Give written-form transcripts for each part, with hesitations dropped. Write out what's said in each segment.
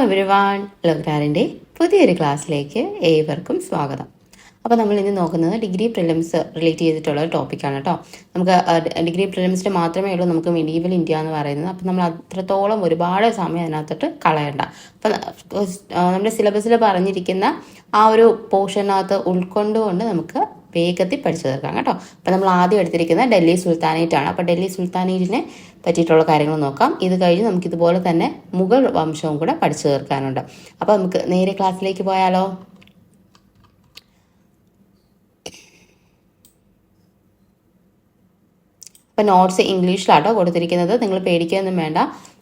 Everyone, ലോഗ്രാറിൻ്റെ പുതിയൊരു ക്ലാസ്സിലേക്ക് ഏവർക്കും സ്വാഗതം. അപ്പോൾ നമ്മൾ ഇന്ന് നോക്കുന്നത് ഡിഗ്രി പ്രിലിംസ് റിലേറ്റ് ചെയ്തിട്ടുള്ള ഒരു ടോപ്പിക്കാണ് കേട്ടോ. നമുക്ക് ഡിഗ്രി പ്രിലിംസിന് മാത്രമേ ഉള്ളൂ നമുക്ക് മെഡീവൽ ഇന്ത്യ എന്ന് പറയുന്നത്. അപ്പം നമ്മൾ അത്രത്തോളം ഒരുപാട് സമയം അതിനകത്തോട്ട് കളയണ്ട. അപ്പം നമ്മുടെ സിലബസിൽ പറഞ്ഞിരിക്കുന്ന ആ ഒരു പോർഷനകത്ത് ഉൾക്കൊണ്ടുകൊണ്ട് നമുക്ക് വേഗത്തിൽ പഠിച്ചു തീർക്കാം കേട്ടോ. അപ്പം നമ്മൾ ആദ്യം എടുത്തിരിക്കുന്ന ഡൽഹി സുൽത്താനേറ്റ് ആണ്. അപ്പോൾ ഡൽഹി സുൽത്താനേറ്റിനെ പറ്റിയിട്ടുള്ള കാര്യങ്ങൾ നോക്കാം. ഇത് കഴിഞ്ഞ് നമുക്കിതുപോലെ തന്നെ മുഗൾ വംശവും കൂടെ പഠിച്ചു തീർക്കാനുണ്ട്. അപ്പോൾ നമുക്ക് നേരെ ക്ലാസ്സിലേക്ക് പോയാലോ. അപ്പോൾ നോട്ട്സ് ഇംഗ്ലീഷിലാട്ടോ കൊടുത്തിരിക്കുന്നത്. നിങ്ങൾ പേടിക്കുകയൊന്നും വേണ്ട.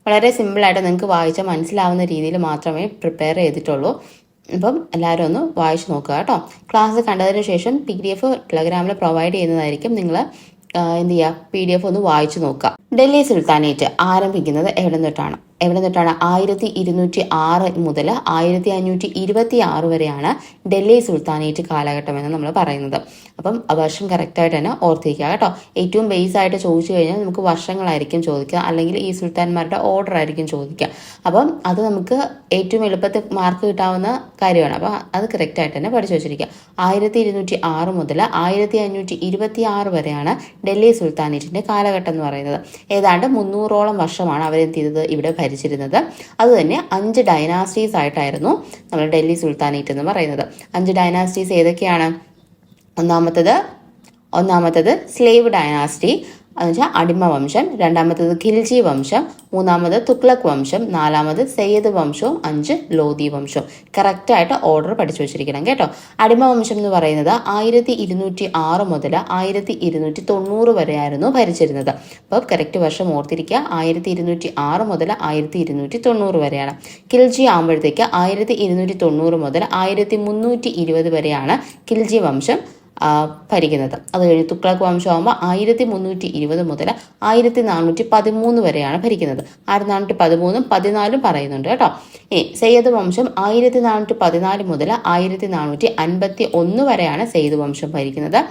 വളരെ സിമ്പിളായിട്ട് നിങ്ങൾക്ക് വായിച്ചാൽ മനസ്സിലാവുന്ന രീതിയിൽ മാത്രമേ പ്രിപ്പയർ ചെയ്തിട്ടുള്ളൂ. അപ്പം എല്ലാവരും ഒന്ന് വായിച്ച് നോക്കുക കേട്ടോ. ക്ലാസ് കണ്ടതിന് ശേഷം PDF ടെലഗ്രാമിൽ പ്രൊവൈഡ് ചെയ്യുന്നതായിരിക്കും. നിങ്ങൾ എന്ത് ചെയ്യുക, PDF ഒന്ന് വായിച്ചു നോക്കുക. ഡൽഹി സുൽത്താനേറ്റ് ആരംഭിക്കുന്നത് എവിടെ തൊട്ടാണ്? 1206 മുതൽ 1526 വരെയാണ് ഡൽഹി സുൽത്താനേറ്റ് കാലഘട്ടം എന്ന് നമ്മൾ പറയുന്നത്. അപ്പം വർഷം കറക്റ്റായിട്ട് തന്നെ ഓർത്തിരിക്കുക കേട്ടോ. ഏറ്റവും ബേസ് ആയിട്ട് ചോദിച്ചു കഴിഞ്ഞാൽ നമുക്ക് വർഷങ്ങളായിരിക്കും ചോദിക്കുക, അല്ലെങ്കിൽ ഈ സുൽത്താൻമാരുടെ ഓർഡർ ആയിരിക്കും ചോദിക്കുക. അപ്പം അത് നമുക്ക് ഏറ്റവും എളുപ്പത്തിൽ മാർക്ക് കിട്ടാവുന്ന കാര്യമാണ്. അപ്പം അത് കറക്റ്റായിട്ട് തന്നെ പഠിച്ചു വെച്ചിരിക്കുക. 1206 മുതൽ 1526 വരെയാണ് ഡൽഹി സുൽത്താനേറ്റിന്റെ കാലഘട്ടം എന്ന് പറയുന്നത്. ഏതാണ്ട് 300ഓളം വർഷമാണ് അവരെന്ത് ചെയ്തത്, ഇവിടെ ഭരിച്ചിരുന്നത്. അതുതന്നെ 5 ഡൈനാസ്റ്റീസ് ആയിട്ടായിരുന്നു നമ്മൾ ഡൽഹി സുൽത്താനേറ്റ് എന്ന് പറയുന്നത്. 5 ഡൈനാസ്റ്റീസ് ഏതൊക്കെയാണ്? ഒന്നാമത്തത് സ്ലേവ് ഡൈനാസ്റ്റി, എന്നുവെച്ചാൽ അടിമ വംശം. രണ്ടാമത്തത് ഖിൽജി വംശം. മൂന്നാമത് തുഗ്ലക് വംശം. നാലാമത് സയ്യദ് വംശവും 5 ലോധി വംശവും. കറക്റ്റായിട്ട് ഓർഡർ പഠിച്ചു വെച്ചിരിക്കണം കേട്ടോ. അടിമ വംശം എന്ന് പറയുന്നത് 1206 മുതൽ 1290 വരെയായിരുന്നു ഭരിച്ചിരുന്നത്. അപ്പോൾ കറക്റ്റ് വർഷം ഓർത്തിരിക്കുക. 1206 മുതൽ 1290 വരെയാണ്. ഖിൽജി ആകുമ്പോഴത്തേക്ക് 1290 മുതൽ 1320 വരെയാണ് ഖിൽജി വംശം ഭരിക്കുന്നത്. അത് കഴിഞ്ഞ് തുഗ്ലക് വംശമാകുമ്പോൾ 1320 മുതൽ 1413 വരെയാണ് ഭരിക്കുന്നത്. 1413 14 പറയുന്നുണ്ട് കേട്ടോ. സയ്യദ് വംശം 1414 മുതൽ 1451 വരെയാണ് സയ്യദ് വംശം ഭരിക്കുന്നത്.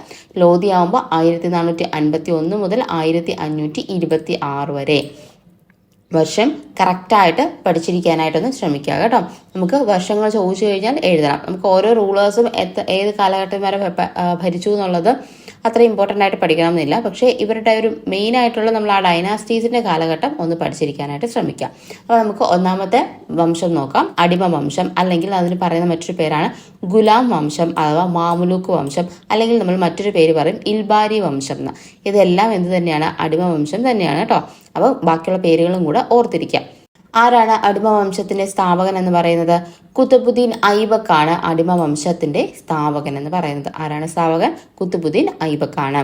ലോധി ആകുമ്പോൾ 1451 മുതൽ 1526 വരെ. വർഷം കറക്റ്റായിട്ട് പഠിച്ചിരിക്കാനായിട്ടൊന്ന് ശ്രമിക്കുക കേട്ടോ. നമുക്ക് വർഷങ്ങൾ ചോദിച്ചു കഴിഞ്ഞാൽ എഴുതണം. നമുക്ക് ഓരോ റൂളേഴ്സും ഏത് കാലഘട്ടം വരെ ഭരിച്ചു എന്നുള്ളത് അത്ര ഇമ്പോർട്ടൻ്റ് ആയിട്ട് പഠിക്കണം എന്നില്ല. പക്ഷേ ഇവരുടെ ഒരു മെയിൻ ആയിട്ടുള്ള നമ്മൾ ആ ഡൈനാസ്റ്റീസിന്റെ കാലഘട്ടം ഒന്ന് പഠിച്ചിരിക്കാനായിട്ട് ശ്രമിക്കാം. അപ്പോൾ നമുക്ക് ഒന്നാമത്തെ വംശം നോക്കാം. അടിമ വംശം, അല്ലെങ്കിൽ അതിന് പറയുന്ന മറ്റൊരു പേരാണ് ഗുലാം വംശം അഥവാ മാമുലൂക്ക് വംശം, അല്ലെങ്കിൽ നമ്മൾ മറ്റൊരു പേര് പറയും ഇൽബാരി വംശം എന്ന്. ഇതെല്ലാം എന്ത് തന്നെയാണ്? അടിമ വംശം തന്നെയാണ് കേട്ടോ. അപ്പോൾ ബാക്കിയുള്ള പേരുകളും കൂടെ ഓർത്തിരിക്കാം. ആരാണ് അടിമ വംശത്തിന്റെ സ്ഥാപകൻ എന്ന് പറയുന്നത്? കുത്തുബുദ്ദീൻ ഐബക്കാണ് അടിമ വംശത്തിന്റെ സ്ഥാപകൻ എന്ന് പറയുന്നത്. ആരാണ് സ്ഥാപകൻ? കുത്തുബുദ്ദീൻ ഐബക്കാണ്.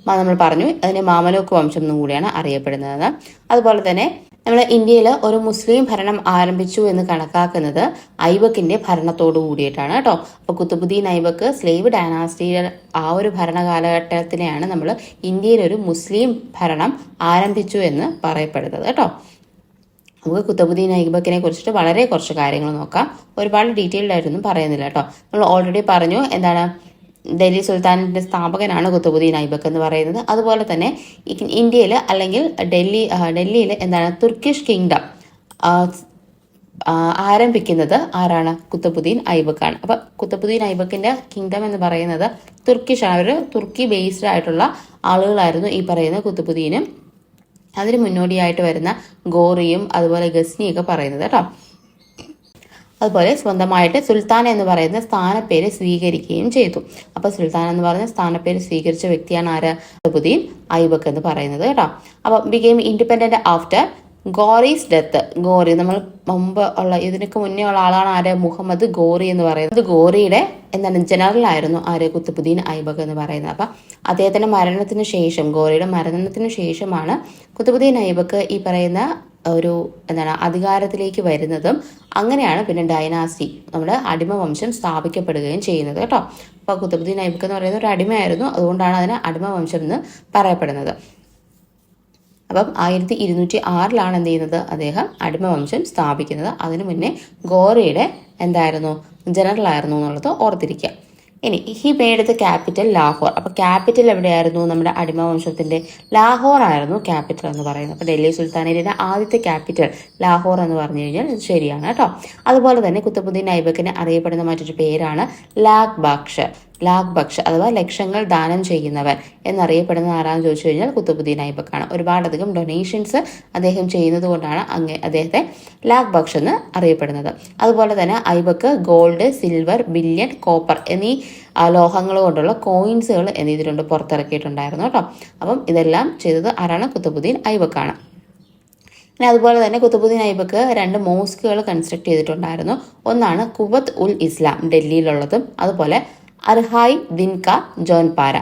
നമ്മൾ പറഞ്ഞു അതിനെ മാമലൂക്ക് വംശം എന്നും കൂടിയാണ് അറിയപ്പെടുന്നത്. അതുപോലെ തന്നെ നമ്മൾ ഇന്ത്യയിൽ ഒരു മുസ്ലിം ഭരണം ആരംഭിച്ചു എന്ന് കണക്കാക്കുന്നത് ഐബക്കിന്റെ ഭരണത്തോടു കൂടിയിട്ടാണ് കേട്ടോ. അപ്പൊ കുത്തുബുദ്ദീൻ ഐബക്ക് സ്ലേവ് ഡൈനാസ്റ്റിയുടെ ആ ഒരു ഭരണ കാലഘട്ടത്തിനെയാണ് നമ്മൾ ഇന്ത്യയിൽ ഒരു മുസ്ലിം ഭരണം ആരംഭിച്ചു എന്ന് പറയപ്പെടുന്നത് കേട്ടോ. നമുക്ക് കുത്തുബുദ്ദീൻ ഐബക്കിനെ കുറിച്ചിട്ട് വളരെ കുറച്ച് കാര്യങ്ങൾ നോക്കാം. ഒരുപാട് ഡീറ്റെയിൽഡ് ആയിട്ടൊന്നും പറയുന്നില്ല കേട്ടോ. നമ്മൾ ഓൾറെഡി പറഞ്ഞു എന്താണ്, ഡൽഹി സുൽത്താനത്തിന്റെ സ്ഥാപകനാണ് കുത്തുബുദ്ദീൻ ഐബക്ക് എന്ന് പറയുന്നത്. അതുപോലെ തന്നെ ഇന്ത്യയിൽ അല്ലെങ്കിൽ ഡൽഹിയിൽ എന്താണ് തുർക്കിഷ് കിങ്ഡം ആരംഭിക്കുന്നത് ആരാണ്? കുത്തുബുദ്ദീൻ ഐബക്കാണ്. അപ്പൊ കുത്തുബുദ്ദീൻ ഐബക്കിന്റെ കിങ്ഡം എന്ന് പറയുന്നത് തുർക്കിഷ് ആണ്. അവർ തുർക്കി ബേസ്ഡ് ആയിട്ടുള്ള ആളുകളായിരുന്നു ഈ പറയുന്ന കുത്തുബുദ്ദീനും അതിന് മുന്നോടിയായിട്ട് വരുന്ന ഗോറിയും അതുപോലെ ഗസ്നിയൊക്കെ പറയുന്നത് കേട്ടോ. അതുപോലെ സ്വന്തമായിട്ട് സുൽത്താൻ എന്ന് പറയുന്ന സ്ഥാനപ്പേര് സ്വീകരിക്കുകയും ചെയ്തു. അപ്പൊ സുൽത്താൻ എന്ന് പറയുന്ന സ്ഥാനപ്പേര് സ്വീകരിച്ച വ്യക്തിയാണ് ആര്? കുത്തുബുദ്ദീൻ ഐബക്ക് എന്ന് പറയുന്നത് കേട്ടോ. അപ്പൊ became independent after Ghori's death. Ghori നമ്മൾ മുമ്പ് ഉള്ള ഇതിനൊക്കെ മുന്നേ ഉള്ള ആളാണ് ആര്? മുഹമ്മദ് ഗോറി എന്ന് പറയുന്നത്. ഗോറിയുടെ എന്താണ് ജനറൽ ആയിരുന്നു ആര്? കുത്തുബുദ്ദീൻ ഐബക്ക് എന്ന് പറയുന്നത്. അപ്പൊ അദ്ദേഹത്തിന്റെ മരണത്തിന് ശേഷം, ഗോറിയുടെ മരണത്തിന് ശേഷമാണ് കുത്തുബുദ്ദീൻ ഐബക്ക് ഈ പറയുന്ന ഒരു എന്താണ് അധികാരത്തിലേക്ക് വരുന്നതും. അങ്ങനെയാണ് പിന്നെ ഡൈനാസ്റ്റി, നമ്മുടെ അടിമവംശം സ്ഥാപിക്കപ്പെടുകയും ചെയ്യുന്നത് കേട്ടോ. അപ്പൊ കുത്തുബുദ്ദീൻ ഐബക്ക് എന്ന് പറയുന്നത് ഒരു അടിമയായിരുന്നു, അതുകൊണ്ടാണ് അതിന് അടിമവംശം എന്ന് പറയപ്പെടുന്നത്. അപ്പം 1206 എന്ത് ചെയ്യുന്നത്? അദ്ദേഹം അടിമവംശം സ്ഥാപിക്കുന്നത്. അതിനു മുന്നേ ഗോറിയുടെ എന്തായിരുന്നു? ജനറൽ ആയിരുന്നു എന്നുള്ളത് ഓർത്തിരിക്കുക. ഇനി he made the capital Lahore. അപ്പോൾ ക്യാപിറ്റൽ എവിടെയായിരുന്നു? നമ്മുടെ അടിമ വംശത്തിന്റെ ലാഹോർ ആയിരുന്നു ക്യാപിറ്റൽ എന്ന് പറയുന്നത്. അപ്പോൾ ഡൽഹി സുൽത്താനേറ്റിന്റെ ആദ്യത്തെ ക്യാപിറ്റൽ ലാഹോർ എന്ന് പറഞ്ഞു കഴിഞ്ഞാൽ ഇത് ശരിയാണ് കേട്ടോ. അതുപോലെ തന്നെ കുത്തബുദ്ദീൻ ഐബക്കിനെ അറിയപ്പെടുന്ന മറ്റൊരു പേരാണ് ലാഖ് ബക്ഷ്. ലാഖ് ബക്ഷ് അഥവാ ലക്ഷങ്ങൾ ദാനം ചെയ്യുന്നവൻ എന്നറിയപ്പെടുന്ന ആരാന്ന് ചോദിച്ചു കഴിഞ്ഞാൽ കുത്തബുദ്ദീൻ ഐബക്കാണ്. ഒരുപാടധികം ഡൊണേഷൻസ് അദ്ദേഹം ചെയ്യുന്നത് കൊണ്ടാണ് അദ്ദേഹത്തെ ലാഖ് ബക്ഷ് എന്ന് അറിയപ്പെടുന്നത്. അതുപോലെ തന്നെ Aibak gold, silver, billion, copper എന്നീ ലോഹങ്ങൾ കൊണ്ടുള്ള കോയിൻസുകൾ എന്ത് ചെയ്തിട്ടുണ്ട്? പുറത്തിറക്കിയിട്ടുണ്ടായിരുന്നു കേട്ടോ. അപ്പം ഇതെല്ലാം ചെയ്തത് ആരാണ്? കുത്തബുദ്ദീൻ ഐബക്കാണ്. പിന്നെ അതുപോലെ തന്നെ കുത്തബുദ്ദീൻ ഐബക്ക് 2 മോസ്കുകൾ കൺസ്ട്രക്ട് ചെയ്തിട്ടുണ്ടായിരുന്നു. ഒന്നാണ് കുവത്ത് ഉൽ ഇസ്ലാം ഡൽഹിയിലുള്ളതും, അതുപോലെ അർഹായ് ദിൻക ജോൻപാര.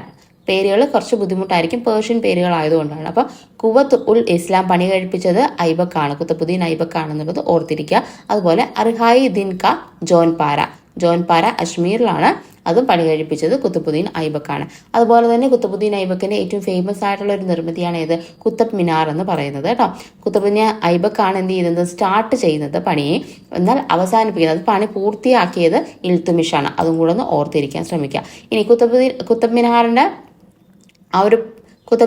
പേരുകൾ കുറച്ച് ബുദ്ധിമുട്ടായിരിക്കും, പേർഷ്യൻ പേരുകളായതുകൊണ്ടാണ്. അപ്പോൾ കുവത്ത് ഉൽ ഇസ്ലാം പണി കഴിപ്പിച്ചത് ഐബക്കാണ്, കുത്തബുദ്ദീൻ ഐബക്കാണെന്നുള്ളത് ഓർത്തിരിക്കുക. അതുപോലെ അർഹായ് ദിൻക ജോൻപാര, ജോൻപാര അജ്മീറിലാണ്, അതും പണി കഴിപ്പിച്ചത് കുത്തബുദ്ദീൻ ഐബക്കാണ്. അതുപോലെ തന്നെ കുത്തബുദ്ദീൻ ഐബക്കിന്റെ ഏറ്റവും ഫേമസ് ആയിട്ടുള്ള ഒരു നിർമ്മിതിയാണ് ഏത്? കുത്തബ് മിനാർ എന്ന് പറയുന്നത് കേട്ടോ. കുത്തബുദ്ദീൻ ഐബക്കാണ് എന്ത് ചെയ്യുന്നത്? സ്റ്റാർട്ട് ചെയ്യുന്നത് പണിയെ, എന്നാൽ അവസാനിപ്പിക്കുന്നത്, പണി പൂർത്തിയാക്കിയത് ഇൽത്തുമിഷാണ്. അതും കൂടെ ഒന്ന് ഓർത്തിരിക്കാൻ ശ്രമിക്കുക. ഇനി കുത്തബ്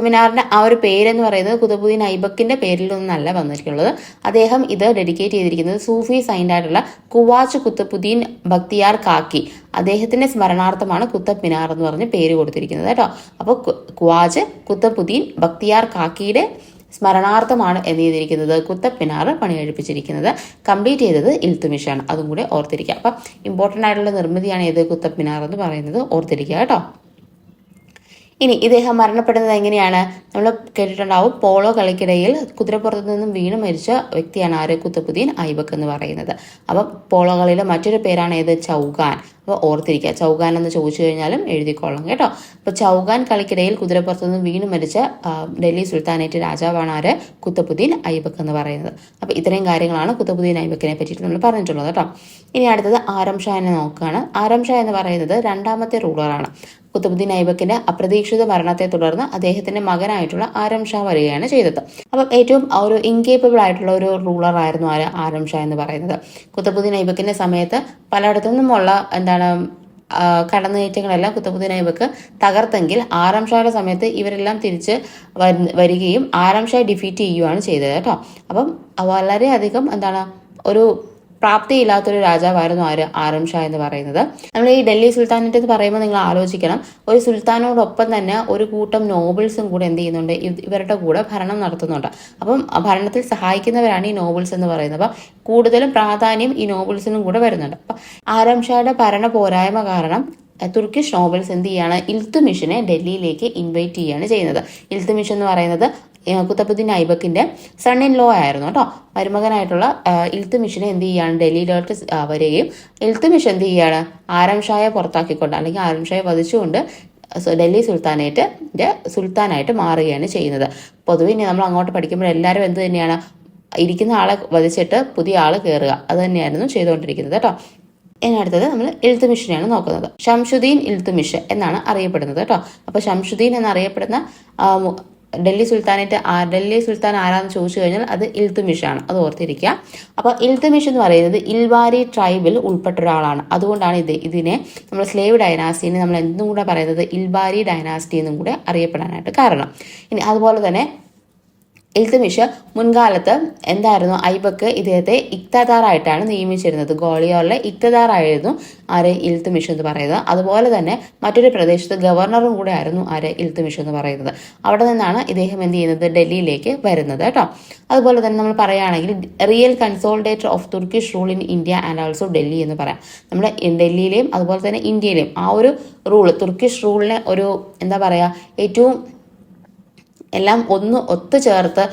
മിനാറിന്റെ ആ ഒരു പേരെന്ന് പറയുന്നത് കുത്തബുദ്ദീൻ ഐബക്കിന്റെ പേരിൽ നിന്നല്ല വന്നിട്ടുള്ളത്. അദ്ദേഹം ഇത് ഡെഡിക്കേറ്റ് ചെയ്തിരിക്കുന്നത് സൂഫി സൈന്റ് ആയിട്ടുള്ള കുവാച്ച് കുത്തബുദ്ദീൻ ബക്തിയാർ കാക്കി, അദ്ദേഹത്തിന്റെ സ്മരണാർത്ഥമാണ് കുത്തബ് മിനാർ എന്ന് പറഞ്ഞ് പേര് കൊടുത്തിരിക്കുന്നത് കേട്ടോ. അപ്പോൾ കുവാച്ച് കുത്തബുദ്ദീൻ ബക്തിയാർ കാക്കിയുടെ സ്മരണാർത്ഥമാണ് എന്ത് ചെയ്തിരിക്കുന്നത്? കുത്തബ് മിനാർ പണി കഴിപ്പിച്ചിരിക്കുന്നത്. കംപ്ലീറ്റ് ചെയ്തത് ഇൽത്തുമിഷാണ്. അതും കൂടെ ഓർത്തിരിക്കുക. അപ്പം ഇമ്പോർട്ടൻ്റ് ആയിട്ടുള്ള നിർമ്മിതിയാണ് ഏത്? കുത്തബ് മിനാർ എന്ന് പറയുന്നത് ഓർത്തിരിക്കുക കേട്ടോ. ഇനി ഇദ്ദേഹം മരണപ്പെടുന്നത് എങ്ങനെയാണ്? നമ്മൾ കേട്ടിട്ടുണ്ടാവും, പോളോ കളിക്കിടയിൽ കുതിരപ്പുറത്തു നിന്നും വീണ് മരിച്ച വ്യക്തിയാണ് ആര്? കുത്തബുദ്ദീൻ ഐബക്ക് എന്ന് പറയുന്നത്. അപ്പം പോളോ കളിയിലെ മറ്റൊരു പേരാണ് ഏത്? ചൗഗാൻ. അപ്പോൾ ഓർത്തിരിക്കുക, ചൗഗാൻ എന്ന് ചോദിച്ചു കഴിഞ്ഞാലും എഴുതിക്കൊള്ളാം കേട്ടോ. അപ്പോൾ ചൗഗാൻ കളിക്കിടയിൽ കുതിരപ്പുറത്തു നിന്നും വീണ് മരിച്ച ഡൽഹി സുൽത്താനേറ്റ് രാജാവാണ് ആര്? കുത്തബുദ്ദീൻ ഐബക്ക് എന്ന് പറയുന്നത്. അപ്പോൾ ഇത്രയും കാര്യങ്ങളാണ് കുത്തബുദ്ദീൻ ഐബക്കിനെ പറ്റിയിട്ട് നമ്മൾ പറഞ്ഞിട്ടുള്ളത് കേട്ടോ. ഇനി അടുത്തത് ആരം ഷാനെ നോക്കുകയാണ്. ആരം ഷാ എന്ന് പറയുന്നത് 2ാമത്തെ റൂളറാണ്. കുത്തബുദ്ദീൻ ഐബക്കിന്റെ അപ്രതീക്ഷിത മരണത്തെ തുടർന്ന് അദ്ദേഹത്തിന്റെ മകനായിട്ടുള്ള ആരം ഷാ വരികയാണ് ചെയ്തത്. അപ്പം ഏറ്റവും ഒരു ഇൻകേപ്പബിൾ ആയിട്ടുള്ള ഒരു റൂളർ ആയിരുന്നു ആരം ഷാ എന്ന് പറയുന്നത്. കുത്തബുദ്ദീൻ ഐബക്കിന്റെ സമയത്ത് പലയിടത്തു നിന്നുമുള്ള കടന്നുകയറ്റങ്ങളെല്ലാം കുത്തബുദ്ദീൻ ഐബക്ക് തകർത്തെങ്കിൽ ആരം ഷായുടെ സമയത്ത് ഇവരെല്ലാം തിരിച്ച് വരികയും ആരം ഷായെ ഡിഫീറ്റ് ചെയ്യുകയാണ് ചെയ്തത് കേട്ടോ. അപ്പം വളരെയധികം ഒരു പ്രാപ്തിയില്ലാത്തൊരു രാജാവായിരുന്നു ആരം ഷാ എന്ന് പറയുന്നത്. നമ്മൾ ഈ ഡൽഹി സുൽത്താനേറ്റ് എന്ന് പറയുമ്പോൾ നിങ്ങൾ ആലോചിക്കണം, ഒരു സുൽത്താനോടൊപ്പം തന്നെ ഒരു കൂട്ടം നോബിൾസും കൂടെ എന്ത് ചെയ്യുന്നുണ്ട്? ഇവരുടെ കൂടെ ഭരണം നടത്തുന്നുണ്ട്. അപ്പം ഭരണത്തിൽ സഹായിക്കുന്നവരാണ് ഈ നോബിൾസ് എന്ന് പറയുന്നത്. അപ്പം കൂടുതലും പ്രാധാന്യം ഈ നോബിൾസിനും കൂടെ വരുന്നുണ്ട്. അപ്പം ആരം ഷായുടെ ഭരണ പോരായ്മ കാരണം തുർക്കിഷ് നോബിൾസ് എന്ത് ചെയ്യാണ്? ഇൽത്തുമിഷിനെ ഡൽഹിയിലേക്ക് ഇൻവൈറ്റ് ചെയ്യുകയാണ് ചെയ്യുന്നത്. ഇൽത്തുമിഷ് എന്ന് പറയുന്നത് കുത്തബുദ്ദീൻ ഐബക്കിന്റെ സൺ ഇൻ ലോ ആയിരുന്നു കേട്ടോ. മരുമകനായിട്ടുള്ള ഇൽത്തുമിഷിനെ എന്ത് ചെയ്യാണ്? ഡൽഹിയിലോട്ട് വരികയും ഇൽത്തുമിഷ് എന്ത് ചെയ്യാണ്? ആരം ഷായെ പുറത്താക്കിക്കൊണ്ട്, അല്ലെങ്കിൽ ആരം ഷായെ വധിച്ചുകൊണ്ട് ഡൽഹി സുൽത്താനേറ്റിന്റെ സുൽത്താനായിട്ട് മാറുകയാണ് ചെയ്യുന്നത്. പൊതുവെ ഇനി നമ്മൾ അങ്ങോട്ട് പഠിക്കുമ്പോൾ എല്ലാവരും എന്ത് തന്നെയാണ്? ഇരിക്കുന്ന ആളെ വധിച്ചിട്ട് പുതിയ ആള് കയറുക, അത് തന്നെയായിരുന്നു ചെയ്തുകൊണ്ടിരിക്കുന്നത് കേട്ടോ. ഇനി അടുത്തത് നമ്മൾ ഇൽത്തുമിഷിനെയാണ് നോക്കുന്നത്. ഷംസുദ്ദീൻ ഇൽത്തുമിഷ് എന്നാണ് അറിയപ്പെടുന്നത് കേട്ടോ. അപ്പോൾ ഷംസുദ്ദീൻ എന്നറിയപ്പെടുന്ന ഡൽഹി സുൽത്താൻ ആരാന്ന് ചോദിച്ചു കഴിഞ്ഞാൽ അത് ഇൽത്തുമിഷാണ്, അത് ഓർത്തിരിക്കുക. അപ്പോൾ ഇൽത്തുമിഷ് എന്ന് പറയുന്നത് ഇൽവാരി ട്രൈബിൽ ഉൾപ്പെട്ട ഒരാളാണ്. അതുകൊണ്ടാണ് ഇതിനെ നമ്മൾ സ്ലേവ് ഡൈനാസ്റ്റിനെ നമ്മൾ എന്തും കൂടെ പറയുന്നത് ഇൽവാരി ഡൈനാസ്റ്റി എന്നും കൂടെ അറിയപ്പെടാനായിട്ട് കാരണം. ഇനി അതുപോലെ തന്നെ ഇൽത്തുമിഷ് മുൻകാലത്ത് എന്തായിരുന്നു? ഐബക്ക് ഇദ്ദേഹത്തെ ഇക്തദാറായിട്ടാണ് നിയമിച്ചിരുന്നത്. ഗ്വാളിയോറിലെ ഇക്തദാറായിരുന്നു ഇൽത്തുമിഷ് എന്ന് പറയുന്നത്. അതുപോലെ തന്നെ മറ്റൊരു പ്രദേശത്ത് ഗവർണറും കൂടെ ആയിരുന്നു ഇൽത്തുമിഷ് എന്ന് പറയുന്നത്. അവിടെ നിന്നാണ് ഇദ്ദേഹം എന്ത് ചെയ്യുന്നത്? ഡൽഹിയിലേക്ക് വരുന്നത് കേട്ടോ. അതുപോലെ തന്നെ നമ്മൾ പറയുകയാണെങ്കിൽ real consolidator of Turkish rule in India and also Delhi എന്ന് പറയാം. നമ്മുടെ ഡൽഹിയിലെയും അതുപോലെ തന്നെ ഇന്ത്യയിലെയും ആ ഒരു റൂള്, തുർക്കിഷ് റൂളിനെ ഒരു ഏറ്റവും എല്ലാം ഒത്തുചേർത്ത്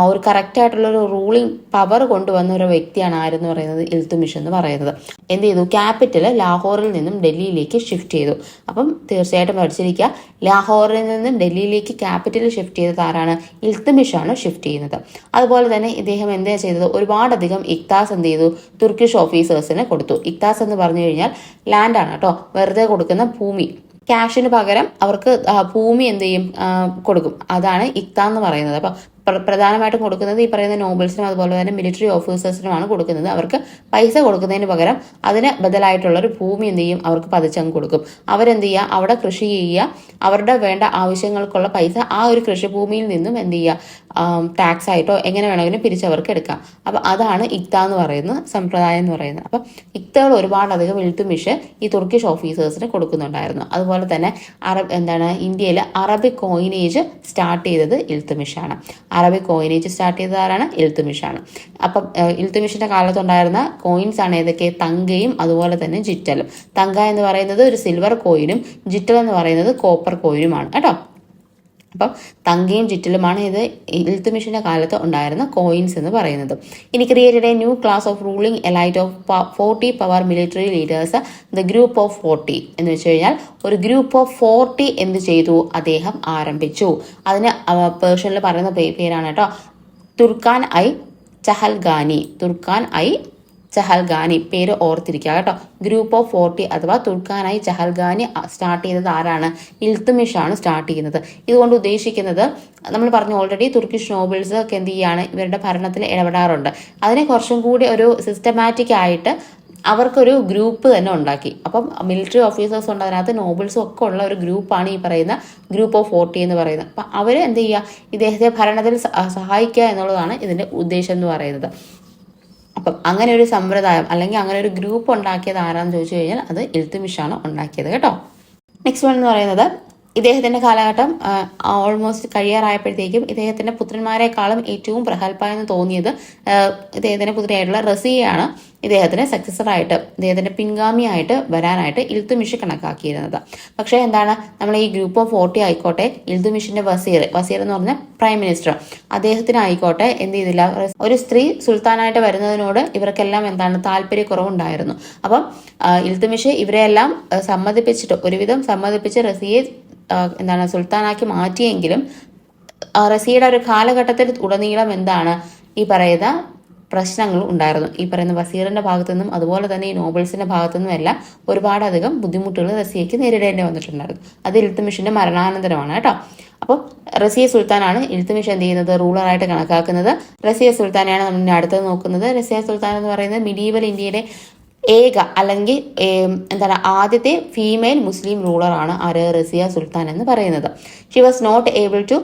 ഒരു കറക്റ്റായിട്ടുള്ളൊരു റൂളിംഗ് പവർ കൊണ്ടുവന്ന ഒരു വ്യക്തിയാണ് ആരെന്ന് പറയുന്നത്? ഇൽത്തുമിഷ് എന്ന് പറയുന്നത്. എന്ത് ചെയ്തു? ക്യാപിറ്റൽ ലാഹോറിൽ നിന്നും ഡൽഹിയിലേക്ക് ഷിഫ്റ്റ് ചെയ്തു. അപ്പം തീർച്ചയായിട്ടും പഠിച്ചിരിക്കുക, ലാഹോറിൽ നിന്നും ഡൽഹിയിലേക്ക് ക്യാപിറ്റൽ ഷിഫ്റ്റ് ചെയ്തത് ആരാണ്? ഇൽത്തുമിഷാണ് ഷിഫ്റ്റ് ചെയ്യുന്നത്. അതുപോലെ തന്നെ ഇദ്ദേഹം എന്താ ചെയ്തത്? ഒരുപാടധികം ഇക്താസ് എന്ത് ചെയ്തു? തുർക്കിഷ് ഓഫീസേഴ്സിന് കൊടുത്തു. ഇക്താസ് എന്ന് പറഞ്ഞു കഴിഞ്ഞാൽ ലാൻഡാണ് കേട്ടോ, വെറുതെ കൊടുക്കുന്ന ഭൂമി. ക്യാഷിന് പകരം അവർക്ക് ഭൂമി എന്ത് ചെയ്യും? കൊടുക്കും. അതാണ് ഇക്ത എന്ന് പറയുന്നത്. അപ്പം പ്രധാനമായിട്ടും കൊടുക്കുന്നത് ഈ പറയുന്ന നോബൽസിനും അതുപോലെ തന്നെ മിലിറ്ററി ഓഫീസേഴ്സിനുമാണ് കൊടുക്കുന്നത്. അവർക്ക് പൈസ കൊടുക്കുന്നതിന് പകരം അതിന് ബദലായിട്ടുള്ള ഒരു ഭൂമി എന്ത് ചെയ്യും, അവർക്ക് പതിച്ചങ്ങ് കൊടുക്കും. അവരെന്ത് ചെയ്യുക, അവിടെ കൃഷി ചെയ്യുക, അവരുടെ വേണ്ട ആവശ്യങ്ങൾക്കുള്ള പൈസ ആ ഒരു കൃഷിഭൂമിയിൽ നിന്നും എന്ത് ചെയ്യുക, ടാക്സ് ആയിട്ടോ എങ്ങനെ വേണമെങ്കിലും പിരിച്ചവർക്ക് എടുക്കാം. അപ്പം അതാണ് ഇക്ത എന്ന് പറയുന്ന സമ്പ്രദായം എന്ന് പറയുന്നത്. അപ്പം ഇക്തകൾ ഒരുപാടധികം ഇൽത്തുമിഷ് ഈ തുർക്കിഷ് ഓഫീസേഴ്സിന് കൊടുക്കുന്നുണ്ടായിരുന്നു. അതുപോലെ തന്നെ ഇന്ത്യയിൽ അറബിക് കോയിനേജ് സ്റ്റാർട്ട് ചെയ്തത് ഇൽത്തുമിഷാണ്. അറബിക് കോയിനേജ് സ്റ്റാർട്ട് ചെയ്തത് ആരാണ്? ഇൽത്തുമിഷാണ്. അപ്പം ഇൽത്തുമിഷിന്റെ കാലത്തുണ്ടായിരുന്ന കോയിൻസ് ആണ് ഏതൊക്കെ? തങ്കയും അതുപോലെ തന്നെ ജിറ്റലും. തങ്ക എന്ന് പറയുന്നത് ഒരു സിൽവർ കോയിനും ജിറ്റൽ എന്ന് പറയുന്നത് കോപ്പർ കോയിനുമാണ് കേട്ടോ. അപ്പം തങ്കയും ജിറ്റലുമാണ് ഇത് ഇൽത്തുമിഷിന്റെ കാലത്ത് ഉണ്ടായിരുന്ന കോയിൻസ് എന്ന് പറയുന്നത്. ഇനി created A new class of ruling elite of 40 power military leaders, the group of 40 എന്ന് വെച്ച് കഴിഞ്ഞാൽ ഒരു ഗ്രൂപ്പ് ഓഫ് 40 എന്ത് ചെയ്തു, അദ്ദേഹം ആരംഭിച്ചു. അതിന് പേർഷ്യനിൽ പറയുന്ന പേരാണ് കേട്ടോ തുർക്കാൻ ഐ ചഹൽഗാനി. തുർക്കാൻ ഐ ചഹൽഗാനി, പേര് ഓർത്തിരിക്കുക കേട്ടോ. ഗ്രൂപ്പ് ഓഫ് 40 അഥവാ തുർക്കാനായി ചഹൽഗാനി സ്റ്റാർട്ട് ചെയ്തത് ആരാണ്? ഇൽത്തുമിഷാണ് സ്റ്റാർട്ട് ചെയ്യുന്നത്. ഇതുകൊണ്ട് ഉദ്ദേശിക്കുന്നത് നമ്മൾ പറഞ്ഞു ഓൾറെഡി തുർക്കിഷ് നോബിൾസ് ഒക്കെ എന്ത് ചെയ്യാണ്, ഇവരുടെ ഭരണത്തിൽ ഇടപെടാറുണ്ട്. അതിനെ കുറച്ചും കൂടി ഒരു സിസ്റ്റമാറ്റിക് ആയിട്ട് അവർക്കൊരു ഗ്രൂപ്പ് തന്നെ ഉണ്ടാക്കി. അപ്പം മിലിറ്ററി ഓഫീസേഴ്സ് ഉണ്ട്, അതിനകത്ത് നോബിൾസും ഒക്കെ ഉള്ള ഒരു ഗ്രൂപ്പാണ് ഈ പറയുന്ന ഗ്രൂപ്പ് ഓഫ് 40 എന്ന് പറയുന്നത്. അപ്പം അവർ എന്ത് ചെയ്യുക, ഇദ്ദേഹത്തെ ഭരണത്തിൽ സഹായിക്കുക എന്നുള്ളതാണ് ഇതിൻ്റെ ഉദ്ദേശം എന്ന് പറയുന്നത്. അപ്പം അങ്ങനെ ഒരു സമ്പ്രദായം അല്ലെങ്കിൽ അങ്ങനെ ഒരു ഗ്രൂപ്പ് ഉണ്ടാക്കിയത് ആരാന്ന് ചോദിച്ചു കഴിഞ്ഞാൽ അത് ഇൽത്തുമിഷാണ് ഉണ്ടാക്കിയത് കേട്ടോ. നെക്സ്റ്റ് വൺ എന്ന് പറയുന്നത് ഇദ്ദേഹത്തിന്റെ കാലഘട്ടം ഓൾമോസ്റ്റ് കഴിയാറായപ്പോഴത്തേക്കും ഇദ്ദേഹത്തിന്റെ പുത്രന്മാരെക്കാളും ഏറ്റവും പ്രഗത്ഭ എന്ന് തോന്നിയത് ഇദ്ദേഹത്തിന്റെ പുത്രിയായിട്ടുള്ള റസിയയാണ് ഇദ്ദേഹത്തിന് സക്സസറായിട്ട് ഇദ്ദേഹത്തിന്റെ പിൻഗാമിയായിട്ട് വരാനായിട്ട് ഇൽത്തുമിഷ് കണക്കാക്കിയിരുന്നത്. പക്ഷേ എന്താണ്, നമ്മൾ ഈ ഗ്രൂപ്പ് ഓഫ് 40 ആയിക്കോട്ടെ, ഇൽത്തുമിഷിന്റെ വസീർ എന്ന് പറഞ്ഞ പ്രൈം മിനിസ്റ്റർ, അദ്ദേഹത്തിനായിക്കോട്ടെ എന്ത് ചെയ്തില്ല, ഒരു സ്ത്രീ സുൽത്താനായിട്ട് വരുന്നതിനോട് ഇവർക്കെല്ലാം എന്താണ് താല്പര്യക്കുറവുണ്ടായിരുന്നു. അപ്പം ഇൽത്തുമിഷ് ഇവരെല്ലാം ഒരുവിധം സമ്മതിപ്പിച്ച് റസിയെ സുൽത്താനാക്കി മാറ്റിയെങ്കിലും റസിയുടെ ഒരു കാലഘട്ടത്തിൽ ഉടനീളം എന്താണ് ഈ പറയുന്ന പ്രശ്നങ്ങൾ ഉണ്ടായിരുന്നു. ഈ പറയുന്ന വസീറിന്റെ ഭാഗത്തു നിന്നും അതുപോലെ തന്നെ ഈ നോബൽസിന്റെ ഭാഗത്തു നിന്നും എല്ലാം ഒരുപാടധികം ബുദ്ധിമുട്ടുകൾ റസിയയ്ക്ക് നേരിടേണ്ടി വന്നിട്ടുണ്ടായിരുന്നു. അത് ഇൽത്തുമിഷിന്റെ മരണാനന്തരമാണ് കേട്ടോ. അപ്പം റസിയ സുൽത്താനാണ് ഇൽത്തുമിഷ് എന്ത് ചെയ്യുന്നത്, റൂളറായിട്ട് കണക്കാക്കുന്നത്. റസിയ സുൽത്താനെയാണ് നമ്മൾ അടുത്തത് നോക്കുന്നത്. റസിയ സുൽത്താൻ എന്ന് പറയുന്നത് മിഡീവൽ ഇന്ത്യയിലെ അല്ലെങ്കിൽ ആദ്യത്തെ ഫീമെയിൽ മുസ്ലിം റൂളറാണ് ആര്, റസിയ സുൽത്താൻ എന്ന് പറയുന്നത്. She was not able to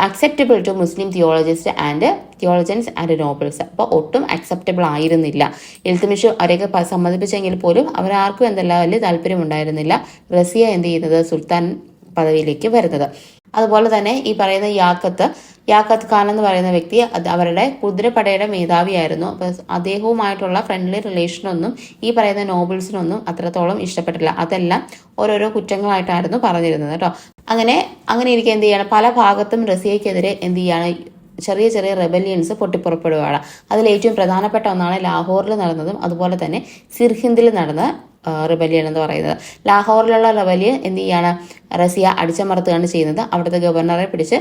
acceptable to Muslim theologians and nobles. അപ്പോൾ ഒട്ടും അക്സെപ്റ്റബിൾ ആയിരുന്നില്ല. ഇൽത്തുമിഷ് അവരെയൊക്കെ സമ്മതിപ്പിച്ചെങ്കിൽ പോലും അവരാർക്കും വലിയ താല്പര്യം ഉണ്ടായിരുന്നില്ല റസിയ എന്ത് ചെയ്യുന്നത്, സുൽത്താൻ പദവിയിലേക്ക് വരുന്നത്. അതുപോലെ തന്നെ ഈ പറയുന്ന യാക്കത്ത് ഖാൻ എന്ന് പറയുന്ന വ്യക്തി അവരുടെ കുതിരപ്പടയുടെ മേധാവിയായിരുന്നു. അപ്പോൾ അദ്ദേഹവുമായിട്ടുള്ള ഫ്രണ്ട്ലി റിലേഷനൊന്നും ഈ പറയുന്ന നോബിൾസിനൊന്നും അത്രത്തോളം ഇഷ്ടപ്പെട്ടില്ല. അതെല്ലാം ഓരോരോ കുറ്റങ്ങളായിട്ടായിരുന്നു പറഞ്ഞിരുന്നത് കേട്ടോ. അങ്ങനെ ഇരിക്കുക എന്ത് ചെയ്യണം, പല ഭാഗത്തും റസിയയ്ക്കെതിരെ എന്ത് ചെയ്യാണ്, ചെറിയ ചെറിയ റെബല്യൻസ് പൊട്ടിപ്പുറപ്പെടുകയാണ്. അതിൽ ഏറ്റവും പ്രധാനപ്പെട്ട ഒന്നാണ് ലാഹോറിൽ നടന്നതും അതുപോലെ തന്നെ സിർഹിന്ദിൽ നടന്ന റിബല്യൻ എന്ന് പറയുന്നത്. ലാഹോറിലുള്ള റിബല്യൻ എന്ത് ചെയ്യാണ്, റസിയ അടിച്ചമർത്തുകയാണ് ചെയ്യുന്നത്. അവിടുത്തെ ഗവർണറെ പിടിച്ച്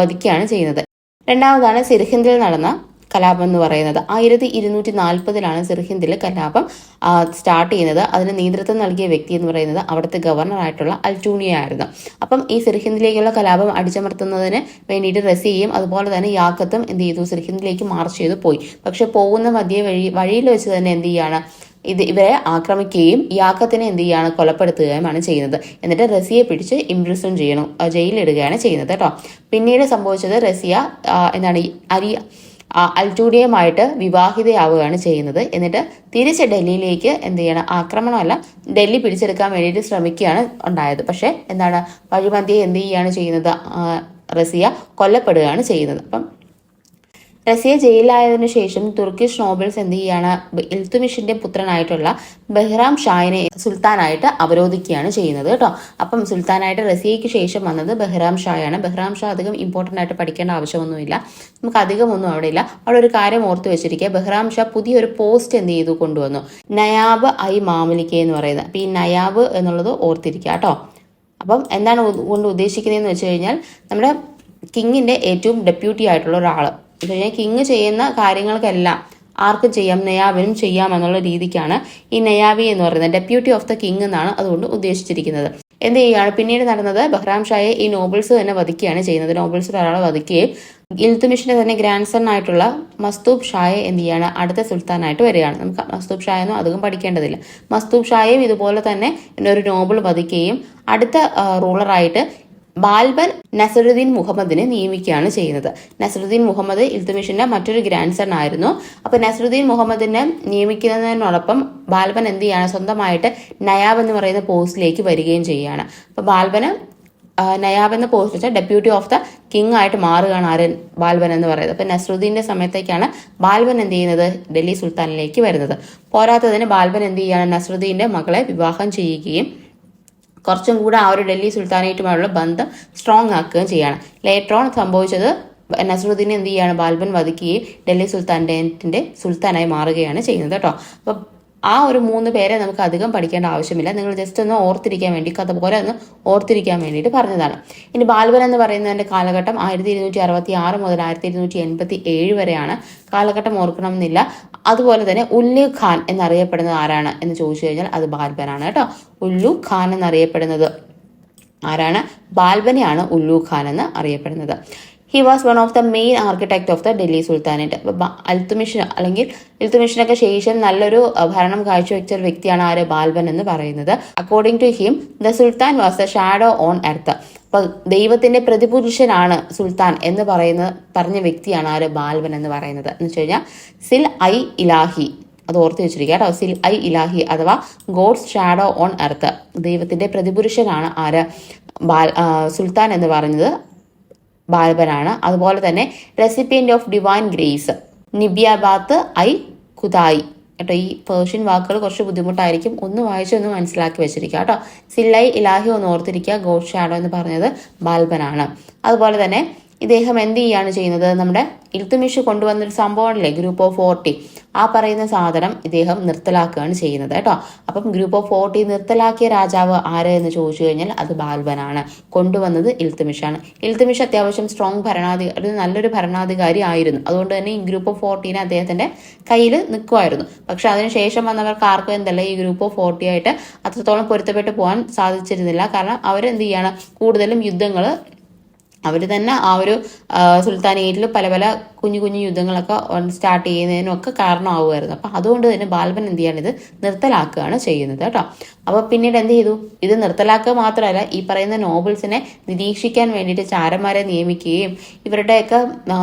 വധിക്കുകയാണ് ചെയ്യുന്നത്. രണ്ടാമതാണ് സിർഹിന്ദിൽ നടന്ന കലാപം എന്ന് പറയുന്നത്. 1240 സിർഹിന്ദിൽ കലാപം സ്റ്റാർട്ട് ചെയ്യുന്നത്. അതിന് നേതൃത്വം നൽകിയ വ്യക്തി എന്ന് പറയുന്നത് അവിടുത്തെ ഗവർണറായിട്ടുള്ള അൽറ്റൂണിയ ആയിരുന്നു. അപ്പം ഈ സിർഹിന്ദിലേക്കുള്ള കലാപം അടിച്ചമർത്തുന്നതിന് വേണ്ടിയിട്ട് റസിയയും അതുപോലെ തന്നെ യാക്കത്തും എന്ത് ചെയ്തു, സിർഹിന്ദിലേക്ക് മാർച്ച് ചെയ്തു പോയി. പക്ഷെ പോകുന്ന വഴിയിൽ വെച്ച് തന്നെ എന്ത് ചെയ്യാണ്, ഇവരെ ആക്രമിക്കുകയും യാക്കത്തിനെ എന്ത് ചെയ്യാണ്, കൊലപ്പെടുത്തുകയുമാണ് ചെയ്യുന്നത്. എന്നിട്ട് റസിയെ പിടിച്ച് ഇംപ്രിസൺ ചെയ്യണം, ജയിലിലിടുകയാണ് ചെയ്യുന്നത് കേട്ടോ. പിന്നീട് സംഭവിച്ചത് റസിയ അൽറ്റൂഡിയയുമായിട്ട് വിവാഹിതയാവുകയാണ് ചെയ്യുന്നത്. എന്നിട്ട് തിരിച്ച് ഡൽഹിയിലേക്ക് എന്ത് ചെയ്യണം, ആക്രമണമല്ല, ഡൽഹി പിടിച്ചെടുക്കാൻ വേണ്ടിയിട്ട് ശ്രമിക്കുകയാണ് ഉണ്ടായത്. പക്ഷെ വഴിമധ്യേ എന്ത് ചെയ്യുകയാണ് ചെയ്യുന്നത്, റസിയ കൊല്ലപ്പെടുകയാണ് ചെയ്യുന്നത്. അപ്പം റസിയ ജയിലിലായതിനു ശേഷം തുർക്കിഷ് നോബിൾസ് എന്ത് ചെയ്യാണ്, ഇൽത്തുമിഷിന്റെ പുത്രനായിട്ടുള്ള ബഹ്റാം ഷാഹിനെ സുൽത്താനായിട്ട് അവരോധിക്കുകയാണ് ചെയ്യുന്നത് കേട്ടോ. അപ്പം സുൽത്താനായിട്ട് റസിയയ്ക്ക് ശേഷം വന്നത് ബഹ്റാം ഷായാണ്. ബഹ്റാം ഷാ അധികം ഇമ്പോർട്ടൻ്റ് ആയിട്ട് പഠിക്കേണ്ട ആവശ്യമൊന്നുമില്ല, നമുക്ക് അധികമൊന്നും അവിടെ ഇല്ല. അവിടെ ഒരു കാര്യം ഓർത്ത് വെച്ചിരിക്കുക, ബഹ്റാം ഷാ പുതിയൊരു പോസ്റ്റ് എന്ത് ചെയ്തു കൊണ്ടുവന്നു, നയാബ് ഐ മാമലിക്ക എന്ന് പറയുന്നത്. അപ്പം ഈ നയാബ് എന്നുള്ളത് ഓർത്തിരിക്കുക കേട്ടോ. അപ്പം എന്താണ് കൊണ്ട് ഉദ്ദേശിക്കുന്നതെന്ന് വെച്ച് കഴിഞ്ഞാൽ നമ്മുടെ കിങ്ങിന്റെ ഏറ്റവും ഡെപ്യൂട്ടി ആയിട്ടുള്ള ഒരാൾ, കിങ് ചെയ്യുന്ന കാര്യങ്ങൾക്കെല്ലാം ആർക്കും ചെയ്യാം, നയാബിനും ചെയ്യാം എന്നുള്ള രീതിക്കാണ് ഈ നയാബി എന്ന് പറയുന്നത് ഡെപ്യൂട്ടി ഓഫ് ദ കിങ് എന്നാണ് അതുകൊണ്ട് ഉദ്ദേശിച്ചിരിക്കുന്നത്. എന്ത് ചെയ്യുകയാണ് പിന്നീട് നടന്നത്, ബഹ്റാം ഷായെ ഈ നോബിൾസ് തന്നെ വധിക്കുകയാണ് ചെയ്യുന്നത്. നോബിൾസിൽ ഒരാളെ വധിക്കുകയും ഇൽത്തുമിഷിന്റെ തന്നെ ഗ്രാൻഡ് സൺ ആയിട്ടുള്ള മസ്തൂബ് ഷായെ എന്ത് ചെയ്യാണ് അടുത്ത സുൽത്താനായിട്ട് വരികയാണ്. നമുക്ക് മസ്തൂബ് ഷായൊന്നും അധികം പഠിക്കേണ്ടതില്ല. മസ്തൂബ് ഷായെയും ഇതുപോലെ തന്നെ ഒരു നോബിൾ വധിക്കുകയും അടുത്ത റൂളറായിട്ട് ബാൽബൻ നസറുദ്ദീൻ മുഹമ്മദിനെ നിയമിക്കുകയാണ് ചെയ്യുന്നത്. നസറുദ്ദീൻ മുഹമ്മദ് ഇൽത്തുമിഷിന്റെ മറ്റൊരു ഗ്രാൻഡ് സൺ ആയിരുന്നു. അപ്പൊ നസറുദ്ദീൻ മുഹമ്മദിനെ നിയമിക്കുന്നതിനോടൊപ്പം ബാൽബൻ എന്ത് ചെയ്യാണ് സ്വന്തമായിട്ട് നയാബ് എന്ന് പറയുന്ന പോസ്റ്റിലേക്ക് വരികയും ചെയ്യുകയാണ്. അപ്പൊ ബാൽബന് നയാബ് എന്ന പോസ്റ്റ് വെച്ചാൽ ഡെപ്യൂട്ടി ഓഫ് ദ കിങ് ആയിട്ട് മാറുകയാണ് ആരൻ ബാൽബൻ എന്ന് പറയുന്നത്. അപ്പൊ നസറുദ്ദീന്റെ സമയത്തേക്കാണ് ബാൽബൻ എന്ത് ചെയ്യുന്നത് ഡൽഹി സുൽത്താനിലേക്ക് വരുന്നത്. പോരാത്തതിന് ബാൽബൻ എന്ത് ചെയ്യാണ് നസറുദ്ദീന്റെ മകളെ വിവാഹം ചെയ്യുകയും കുറച്ചും കൂടെ ആ ഒരു ഡൽഹി സുൽത്താനേറ്റുമായുള്ള ബന്ധം സ്ട്രോങ് ആക്കുകയും ചെയ്യാണ്. ലേറ്റർ ഓൺ സംഭവിച്ചത് നസറുദ്ദീനെ എന്ത് ചെയ്യാണ് ബാൽബൻ വധിക്കുകയും ഡൽഹി സുൽത്താനേറ്റിന്റെ സുൽത്താനായി മാറുകയാണ് ചെയ്യുന്നത് കേട്ടോ. അപ്പൊ ആ ഒരു 3 പേരെ നമുക്ക് അധികം പഠിക്കേണ്ട ആവശ്യമില്ല. നിങ്ങൾ ജസ്റ്റ് ഒന്ന് ഓർത്തിരിക്കാൻ വേണ്ടി കഥ പോലെ ഒന്ന് ഓർത്തിരിക്കാൻ വേണ്ടിയിട്ട് പറഞ്ഞതാണ്. ഇനി ബാൽബൻ എന്ന് പറയുന്നതിന്റെ കാലഘട്ടം 1266 മുതൽ 1287 വരെയാണ്. കാലഘട്ടം ഓർക്കണം എന്നില്ല. അതുപോലെ തന്നെ ഉല്ലു ഖാൻ എന്നറിയപ്പെടുന്നത് ആരാണ് എന്ന് ചോദിച്ചു കഴിഞ്ഞാൽ അത് ബാൽബനാണ് കേട്ടോ. ഉല്ലു ഖാൻ എന്നറിയപ്പെടുന്നത് ആരാണ്? ബാൽബനെയാണ് ഉല്ലു ഖാൻ എന്ന് അറിയപ്പെടുന്നത്. He was one of the main architect of the Delhi sultanate. Iltutmish അല്ലെങ്കിൽ ഇൽത്തുമിഷിനൊക്കെ ശേഷം നല്ലൊരു ഭരണം കാഴ്ചവെച്ച ഒരു വ്യക്തിയാണ് ആര്? ബാൽബൻ എന്ന് പറയുന്നത്. According to him the sultan was the shadow on earth. അപ്പൊ ദൈവത്തിന്റെ പ്രതിപുരുഷനാണ് സുൽത്താൻ എന്ന് പറഞ്ഞ വ്യക്തിയാണ് ആര്? ബാൽബൻ എന്ന് പറയുന്നത്. എന്ന് വെച്ച് കഴിഞ്ഞാൽ സിൽ ഐ ഇലാഹി, അത് ഓർത്ത് വെച്ചിരിക്കുക കേട്ടോ. സിൽ ഐ ഇലാഹി അഥവാ ഗോഡ്സ് ഷാഡോ ഓൺ എർത്ത്, ദൈവത്തിന്റെ പ്രതിപുരുഷനാണ് ആര്? സുൽത്താൻ എന്ന് പറയുന്നത് ബാൽബനാണ്. അതുപോലെ തന്നെ റെസിപ്പിയന്റ് ഓഫ് ഡിവൈൻ ഗ്രേസ് നിബിയാബാത്ത് ഐ ഖുദായി കേട്ടോ. ഈ പേർഷ്യൻ വാക്കുകൾ കുറച്ച് ബുദ്ധിമുട്ടായിരിക്കും, ഒന്ന് വായിച്ചൊന്ന് മനസ്സിലാക്കി വെച്ചിരിക്കുക കേട്ടോ. സില്ലൈ ഇലാഹി ഒന്ന് ഓർത്തിരിക്കുക. ഗോഡ് ഷാഡോ എന്ന് പറഞ്ഞത് ബാൽബനാണ്. അതുപോലെ തന്നെ ഇദ്ദേഹം എന്ത് ചെയ്യാണ് ചെയ്യുന്നത്, നമ്മുടെ ഇൽത്തുമിഷ് കൊണ്ടുവന്നൊരു സംഭവമല്ലേ ഗ്രൂപ്പ് ഓഫ് 40, ആ പറയുന്ന സാധനം ഇദ്ദേഹം നിർത്തലാക്കുകയാണ് ചെയ്യുന്നത് കേട്ടോ. അപ്പം ഗ്രൂപ്പ് ഓഫ് 40 നിർത്തലാക്കിയ രാജാവ് ആര് എന്ന് ചോദിച്ചു കഴിഞ്ഞാൽ അത് ബാൽബനാണ്. കൊണ്ടുവന്നത് ഇൽത്തുമിഷാണ്. ഇൽത്തുമിഷ് അത്യാവശ്യം സ്ട്രോങ് ഒരു നല്ലൊരു ഭരണാധികാരി ആയിരുന്നു. അതുകൊണ്ട് തന്നെ ഈ ഗ്രൂപ്പ് ഓഫ് 40 അദ്ദേഹത്തിന്റെ കയ്യിൽ നിൽക്കുമായിരുന്നു. പക്ഷെ അതിനുശേഷം വന്നവർക്ക് ആർക്കും എന്തല്ല ഈ ഗ്രൂപ്പ് ഓഫ് 40 ആയിട്ട് അത്രത്തോളം പൊരുത്തപ്പെട്ട് പോകാൻ സാധിച്ചിരുന്നില്ല. കാരണം അവരെന്ത് ചെയ്യാണ് കൂടുതലും യുദ്ധങ്ങൾ അവർ തന്നെ ആ ഒരു സുൽത്താനേറ്റിൽ പല പല കുഞ്ഞു കുഞ്ഞു യുദ്ധങ്ങളൊക്കെ സ്റ്റാർട്ട് ചെയ്യുന്നതിനൊക്കെ കാരണമാവുമായിരുന്നു. അപ്പം അതുകൊണ്ട് തന്നെ ബാൽബൻ എന്ത് ചെയ്യാണ് ഇത് നിർത്തലാക്കുകയാണ് ചെയ്യുന്നത് കേട്ടോ. അപ്പോൾ പിന്നീട് എന്ത് ചെയ്തു, ഇത് നിർത്തലാക്കുക മാത്രമല്ല ഈ പറയുന്ന നോബിൾസിനെ നിരീക്ഷിക്കാൻ വേണ്ടിയിട്ട് ചാരന്മാരെ നിയമിക്കുകയും ഇവരുടെയൊക്കെ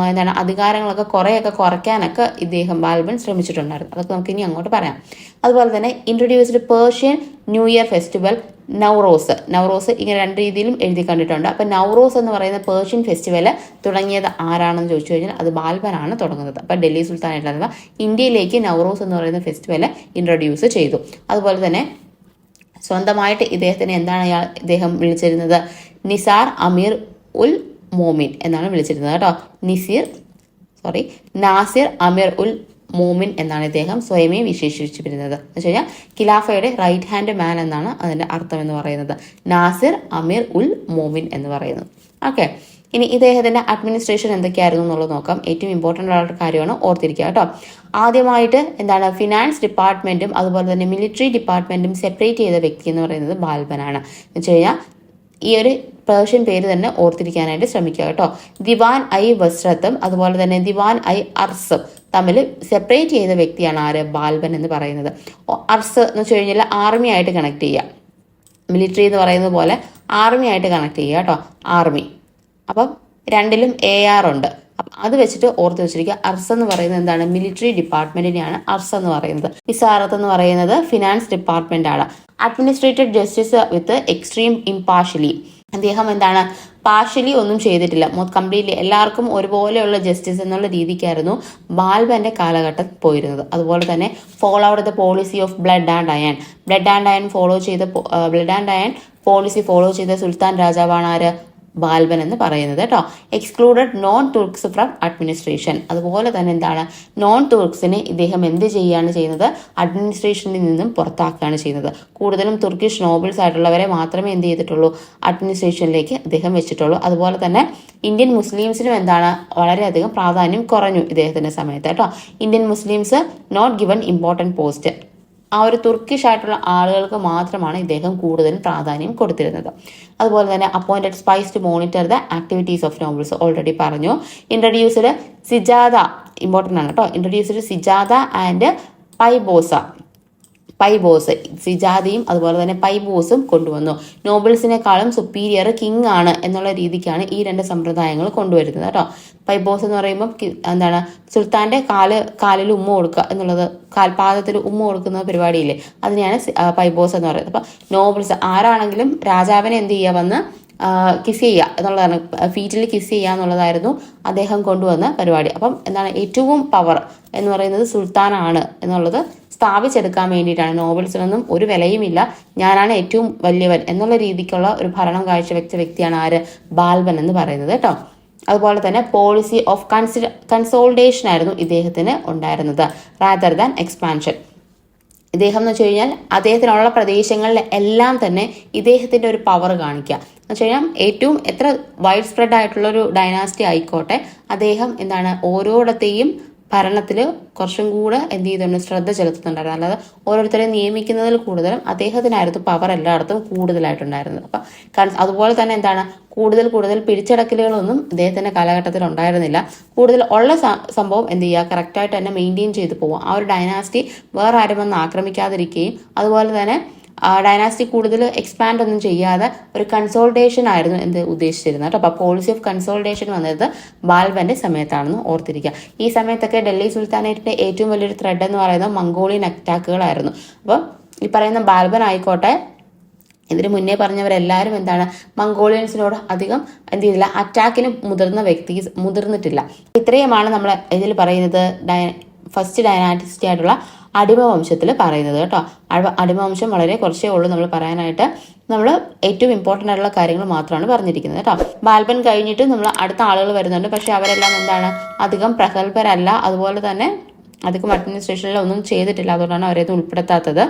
അധികാരങ്ങളൊക്കെ കുറേയൊക്കെ കുറയ്ക്കാനൊക്കെ ഇദ്ദേഹം ബാൽബൻ ശ്രമിച്ചിട്ടുണ്ടായിരുന്നു. അതൊക്കെ നമുക്ക് ഇനി അങ്ങോട്ട് പറയാം. അതുപോലെ തന്നെ introduced Persian new year festival Nowruz ഇങ്ങനെ 2 രീതിയിലും എഴുതി കണ്ടിട്ടുണ്ട്. അപ്പം നൗറോസ് എന്ന് പറയുന്ന പേർഷ്യൻ ഫെസ്റ്റിവൽ തുടങ്ങിയത് ആരാണെന്ന് ചോദിച്ചു കഴിഞ്ഞാൽ അത് ബാൽബനാണ് തുടങ്ങുന്നത്. അപ്പം ഡൽഹി സുൽത്താനേറ്റ് അഥവാ ഇന്ത്യയിലേക്ക് നൗറോസ് എന്ന് പറയുന്ന ഫെസ്റ്റിവൽ ഇൻട്രൊഡ്യൂസ് ചെയ്തു. അതുപോലെ തന്നെ സ്വന്തമായിട്ട് ഇദ്ദേഹത്തിന് എന്താണ് ഇദ്ദേഹം വിളിച്ചിരുന്നത്, നിസാർ അമീർ ഉൽ മോമിൻ എന്നാണ് വിളിച്ചിരുന്നത് കേട്ടോ. നാസിർ അമീർ ഉൽ മോമിൻ എന്നാണ് ഇദ്ദേഹം സ്വയമേ വിശേഷിപ്പിച്ചിരുന്നത്. എന്ന് വെച്ച് കഴിഞ്ഞാൽ ഖിലാഫയുടെ റൈറ്റ് ഹാൻഡ് മാൻ എന്നാണ് അതിന്റെ അർത്ഥം എന്ന് പറയുന്നത്. നാസിർ അമീർ ഉൽ മോമിൻ എന്ന് പറയുന്നത്. ഓക്കെ, ഇനി ഇദ്ദേഹത്തിന്റെ അഡ്മിനിസ്ട്രേഷൻ എന്തൊക്കെയായിരുന്നു എന്നുള്ളത് നോക്കാം. ഏറ്റവും ഇമ്പോർട്ടൻ്റ് ആയിട്ടുള്ള കാര്യമാണ്, ഓർത്തിരിക്കുക കേട്ടോ. ആദ്യമായിട്ട് ഫിനാൻസ് ഡിപ്പാർട്ട്മെന്റും അതുപോലെ തന്നെ മിലിറ്ററി ഡിപ്പാർട്ട്മെന്റും സെപ്പറേറ്റ് ചെയ്ത വ്യക്തി എന്ന് പറയുന്നത് ബാൽബനാണ്. എന്ന് വെച്ച് കഴിഞ്ഞാൽ ഈ ഒരു പേർഷ്യൻ പേര് തന്നെ ഓർത്തിരിക്കാനായിട്ട് ശ്രമിക്കുക കേട്ടോ. ദിവാൻ ഐ വസ്രത്തും അതുപോലെ തന്നെ ദിവാൻ ഐ അർസും തമ്മിൽ സെപ്പറേറ്റ് ചെയ്ത വ്യക്തിയാണ് ആര്? ബാൽബൻ എന്ന് പറയുന്നത്. അർസ് എന്ന് വെച്ച് കഴിഞ്ഞാൽ ആർമി ആയിട്ട് കണക്ട് ചെയ്യുക, മിലിറ്ററി എന്ന് പറയുന്നത് പോലെ ആർമി ആയിട്ട് കണക്ട് ചെയ്യുക കേട്ടോ. ആർമി, അപ്പം 2ലും AR ഉണ്ട്. അപ്പം അത് വെച്ചിട്ട് ഓർത്ത് വെച്ചിരിക്കുക. അർസ് എന്ന് പറയുന്നത് എന്താണ്? മിലിറ്ററി ഡിപ്പാർട്ട്മെന്റിനെയാണ് അർസ് എന്ന് പറയുന്നത്. വിസാറത്ത് എന്ന് പറയുന്നത് ഫിനാൻസ് ഡിപ്പാർട്ട്മെന്റ് ആണ്. Administered justice with extreme impartially. അദ്ദേഹം പാർഷ്യലി ഒന്നും ചെയ്തിട്ടില്ല, കംപ്ലീറ്റ്ലി എല്ലാവർക്കും ഒരുപോലെയുള്ള ജസ്റ്റിസ് എന്നുള്ള രീതിക്കായിരുന്നു ബാൽബന്റെ കാലഘട്ടം പോയിരുന്നത്. അതുപോലെ തന്നെ follow out the policy of blood and iron policy follow ചെയ്ത സുൽത്താൻ രാജാവാണ് ആര്? ബാൽബൻ എന്ന് പറയുന്നത് കേട്ടോ. Excluded non Turks from administration. അതുപോലെ തന്നെ എന്താണ്, നോൺ തുർക്സിനെ ഇദ്ദേഹം എന്ത് ചെയ്യുകയാണ് ചെയ്യുന്നത്, അഡ്മിനിസ്ട്രേഷനിൽ നിന്നും പുറത്താക്കുകയാണ് ചെയ്യുന്നത്. കൂടുതലും തുർക്കിഷ് നോബിൾസ് ആയിട്ടുള്ളവരെ മാത്രമേ എന്ത് ചെയ്തിട്ടുള്ളൂ, അഡ്മിനിസ്ട്രേഷനിലേക്ക് ഇദ്ദേഹം വെച്ചിട്ടുള്ളൂ. അതുപോലെ തന്നെ ഇന്ത്യൻ മുസ്ലിംസിനും എന്താണ്, വളരെയധികം പ്രാധാന്യം കുറഞ്ഞു ഇദ്ദേഹത്തിന്റെ സമയത്ത് കേട്ടോ. Indian Muslims not given important post. ആ ഒരു തുർക്കിഷ് ആയിട്ടുള്ള ആളുകൾക്ക് മാത്രമാണ് ഇദ്ദേഹം കൂടുതലും പ്രാധാന്യം കൊടുത്തിരുന്നത്. അതുപോലെ തന്നെ appointed spies to monitor the activities of nobles already പറഞ്ഞു. ഇൻട്രൊഡ്യൂസ്ഡ് സിജാദ, ഇമ്പോർട്ടൻ്റ് ആണ് കേട്ടോ. ഇൻട്രൊഡ്യൂസ്ഡ് സിജാദ ആൻഡ് പൈബോസ്, സിജാദയും അതുപോലെ തന്നെ പൈബോസും കൊണ്ടുവന്നു. നോബിൾസിനെക്കാളും സുപ്പീരിയർ കിങ് ആണ് എന്നുള്ള രീതിക്കാണ് ഈ രണ്ട് സമ്പ്രദായങ്ങൾ കൊണ്ടുവരുന്നത് കേട്ടോ. പൈബോസ് എന്ന് പറയുമ്പോൾ എന്താണ്, സുൽത്താന്റെ കാലിൽ ഉമ്മ കൊടുക്കുക എന്നുള്ളത്, കാൽപാദത്തിൽ ഉമ്മ കൊടുക്കുന്ന പരിപാടിയില്ലേ, അതിനെയാണ് പൈബോസ് എന്ന് പറയുന്നത്. അപ്പൊ നോബിൾസ് ആരാണെങ്കിലും രാജാവിനെ എന്ത് ചെയ്യുക, വന്ന് കിസ് ചെയ്യുക എന്നുള്ളതാണ്, ഫീറ്റിൽ കിസ് ചെയ്യുക എന്നുള്ളതായിരുന്നു അദ്ദേഹം കൊണ്ടുവന്ന പരിപാടി. അപ്പം എന്താണ്, ഏറ്റവും പവർ എന്ന് പറയുന്നത് സുൽത്താനാണ് എന്നുള്ളത് സ്ഥാപിച്ചെടുക്കാൻ വേണ്ടിയിട്ടാണ്. നോബിൾസിനൊന്നും ഒരു വിലയുമില്ല, ഞാനാണ് ഏറ്റവും വലിയവൻ എന്നുള്ള രീതിക്കുള്ള ഒരു ഭരണം കാഴ്ചവെച്ച വ്യക്തിയാണ് ആര്, ബാൽബൻ എന്ന് പറയുന്നത് കേട്ടോ. അതുപോലെ തന്നെ പോളിസി ഓഫ് കൺസോൾട്ടേഷൻ ആയിരുന്നു ഇദ്ദേഹത്തിന് ഉണ്ടായിരുന്നത്, റാദർ ദാൻ എക്സ്പാൻഷൻ. ഇദ്ദേഹം എന്ന് വെച്ച് കഴിഞ്ഞാൽ അദ്ദേഹത്തിനുള്ള പ്രദേശങ്ങളിൽ എല്ലാം തന്നെ ഇദ്ദേഹത്തിന്റെ ഒരു പവർ കാണിക്കുക എന്ന് വെച്ച് കഴിഞ്ഞാൽ, ഏറ്റവും എത്ര വൈഡ് സ്പ്രെഡ് ആയിട്ടുള്ള ഒരു ഡൈനാസ്റ്റി ആയിക്കോട്ടെ, അദ്ദേഹം എന്താണ്, ഓരോടത്തെയും ഭരണത്തിൽ കുറച്ചും കൂടെ എന്ത് ചെയ്തിട്ടുണ്ട്, ശ്രദ്ധ ചെലുത്തുന്നുണ്ടായിരുന്നു. അല്ലാതെ ഓരോരുത്തരെ നിയമിക്കുന്നതിൽ കൂടുതലും അദ്ദേഹത്തിനായിരുന്നു പവർ എല്ലായിടത്തും കൂടുതലായിട്ടുണ്ടായിരുന്നത്. അപ്പം അതുപോലെ തന്നെ എന്താണ്, കൂടുതൽ പിടിച്ചടക്കലുകളൊന്നും ഇദ്ദേഹത്തിന്റെ കാലഘട്ടത്തിൽ ഉണ്ടായിരുന്നില്ല. കൂടുതൽ ഉള്ള സംഭവം എന്ത് ചെയ്യുക, കറക്റ്റായിട്ട് തന്നെ മെയിൻറ്റെയിൻ ചെയ്ത് പോവുക. ആ ഒരു ഡൈനാസ്റ്റി വേറെ ആരും വന്ന് ആക്രമിക്കാതിരിക്കുകയും, അതുപോലെ തന്നെ ഡൈനാസ്റ്റി കൂടുതൽ എക്സ്പാൻഡ് ഒന്നും ചെയ്യാതെ ഒരു കൺസോൾട്ടേഷൻ ആയിരുന്നു എന്ത് ഉദ്ദേശിച്ചിരുന്നത് കേട്ടോ. അപ്പോൾ പോളിസി ഓഫ് കൺസോൾട്ടേഷൻ വന്നത് ബാൽബന്റെ സമയത്താണെന്ന് ഓർത്തിരിക്കുക. ഈ സമയത്തൊക്കെ ഡൽഹി സുൽത്താനേറ്റിന്റെ ഏറ്റവും വലിയൊരു ത്രെഡ് എന്ന് പറയുന്നത് മംഗോളിയൻ അറ്റാക്കുകളായിരുന്നു. അപ്പോൾ ഈ പറയുന്ന ബാൽബൻ ആയിക്കോട്ടെ, ഇതിന് മുന്നേ പറഞ്ഞവരെല്ലാവരും എന്താണ്, മംഗോളിയൻസിനോട് അധികം എന്ത് ചെയ്തില്ല, അറ്റാക്കിന് മുതിർന്നിട്ടില്ല. ഇത്രയുമാണ് നമ്മൾ ഇതിൽ പറയുന്നത് ഫസ്റ്റ് ഡൈനാസ്റ്റി ആയിട്ടുള്ള അടിമവംശത്തിൽ പറയുന്നത് കേട്ടോ. അടിമവംശം വളരെ കുറച്ചേ ഉള്ളൂ നമ്മൾ പറയാനായിട്ട്. നമ്മൾ ഏറ്റവും ഇമ്പോർട്ടൻ്റ് ആയിട്ടുള്ള കാര്യങ്ങൾ മാത്രമാണ് പറഞ്ഞിരിക്കുന്നത് കേട്ടോ. ബാൽബൻ കഴിഞ്ഞിട്ട് നമ്മൾ അടുത്ത ആളുകൾ വരുന്നുണ്ട്. പക്ഷെ അവരെല്ലാം എന്താണ്, അധികം പ്രഗത്ഭരല്ല, അതുപോലെ തന്നെ അധികം അഡ്മിനിസ്ട്രേഷനിൽ ഒന്നും ചെയ്തിട്ടില്ല. അതുകൊണ്ടാണ് അവരെയൊന്നും ഉൾപ്പെടുത്താത്തത്.